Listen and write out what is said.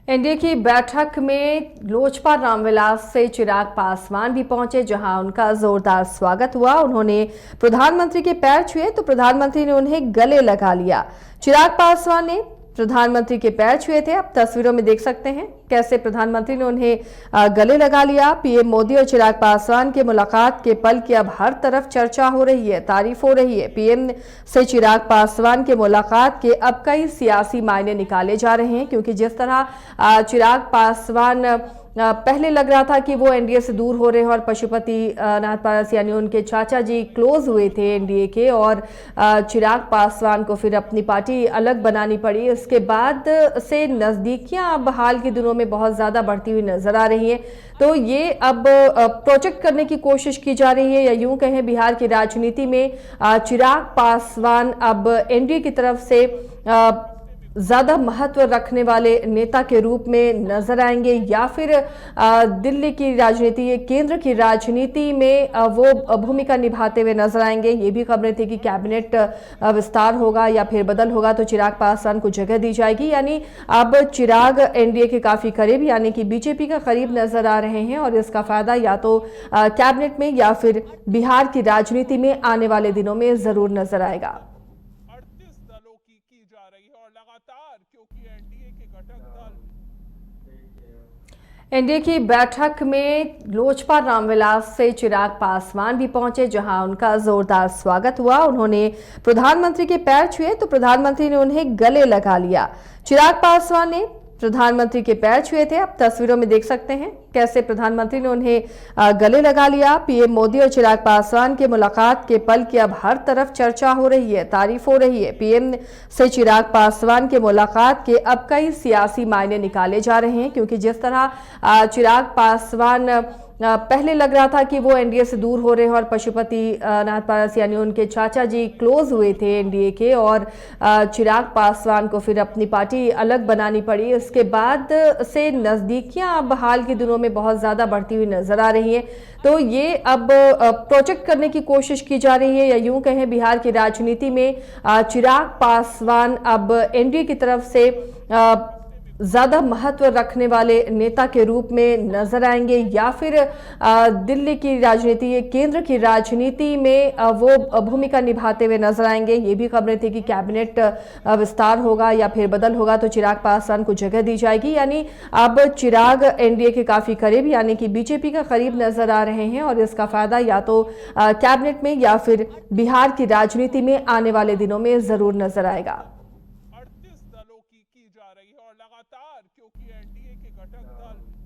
NDA की बैठक में लोजपा रामविलास से चिराग पासवान भी पहुंचे, जहां उनका जोरदार स्वागत हुआ। उन्होंने प्रधानमंत्री के पैर छुए तो प्रधानमंत्री ने उन्हें गले लगा लिया। चिराग पासवान ने प्रधानमंत्री के पैर छुए थे। आप तस्वीरों में देख सकते हैं कैसे प्रधानमंत्री ने उन्हें गले लगा लिया। पीएम मोदी और चिराग पासवान के मुलाकात के पल की अब हर तरफ चर्चा हो रही है, तारीफ हो रही है। पीएम से चिराग पासवान के मुलाकात के अब कई सियासी मायने निकाले जा रहे हैं, क्योंकि जिस तरह चिराग पासवान पहले लग रहा था कि वो एनडीए से दूर हो रहे हैं और पशुपति नाथ पारस यानी उनके चाचा जी क्लोज हुए थे एनडीए के, और चिराग पासवान को फिर अपनी पार्टी अलग बनानी पड़ी। उसके बाद से नज़दीकियां अब हाल के दिनों में बहुत ज़्यादा बढ़ती हुई नजर आ रही हैं। तो ये अब प्रोजेक्ट करने की कोशिश की जा रही है, या यूं कहें बिहार की राजनीति में चिराग पासवान अब एनडीए की तरफ से ज्यादा महत्व रखने वाले नेता के रूप में नजर आएंगे, या फिर दिल्ली की राजनीति, केंद्र की राजनीति में वो भूमिका निभाते हुए नजर आएंगे। ये भी खबरें थी कि कैबिनेट विस्तार होगा या फिर बदल होगा तो चिराग पासवान को जगह दी जाएगी। यानी अब चिराग एनडीए के काफी करीब यानी कि बीजेपी का करीब नजर आ रहे हैं, और इसका फायदा या तो कैबिनेट में या फिर बिहार की राजनीति में आने वाले दिनों में जरूर नजर आएगा। जा रही है और लगातार क्योंकि एनडीए के घटक दल एनडीए की बैठक में लोजपा रामविलास से चिराग पासवान भी पहुंचे, जहां उनका जोरदार स्वागत हुआ। उन्होंने प्रधानमंत्री के पैर छुए तो प्रधानमंत्री ने उन्हें गले लगा लिया। चिराग पासवान ने प्रधानमंत्री के पैर छुए थे। आप तस्वीरों में देख सकते हैं कैसे प्रधानमंत्री ने उन्हें गले लगा लिया। पीएम मोदी और चिराग पासवान के मुलाकात के पल की अब हर तरफ चर्चा हो रही है, तारीफ हो रही है। पीएम से चिराग पासवान के मुलाकात के अब कई सियासी मायने निकाले जा रहे हैं, क्योंकि जिस तरह चिराग पासवान पहले लग रहा था कि वो एनडीए से दूर हो रहे हैं और पशुपति नाथ पारस यानी उनके चाचा जी क्लोज हुए थे एनडीए के, और चिराग पासवान को फिर अपनी पार्टी अलग बनानी पड़ी। उसके बाद से नज़दीकियां अब हाल के दिनों में बहुत ज़्यादा बढ़ती हुई नजर आ रही हैं। तो ये अब प्रोजेक्ट करने की कोशिश की जा रही है, या यूं कहें बिहार की राजनीति में चिराग पासवान अब एनडीए की तरफ से ज्यादा महत्व रखने वाले नेता के रूप में नजर आएंगे, या फिर दिल्ली की राजनीति, केंद्र की राजनीति में वो भूमिका निभाते हुए नजर आएंगे। ये भी खबरें थी कि कैबिनेट विस्तार होगा या फिर बदल होगा तो चिराग पासवान को जगह दी जाएगी। यानी अब चिराग एनडीए के काफी करीब यानी कि बीजेपी का करीब नजर आ रहे हैं, और इसका फायदा या तो कैबिनेट में या फिर बिहार की राजनीति में आने वाले दिनों में जरूर नजर आएगा। जा रही है और लगातार क्योंकि एनडीए के घटक दल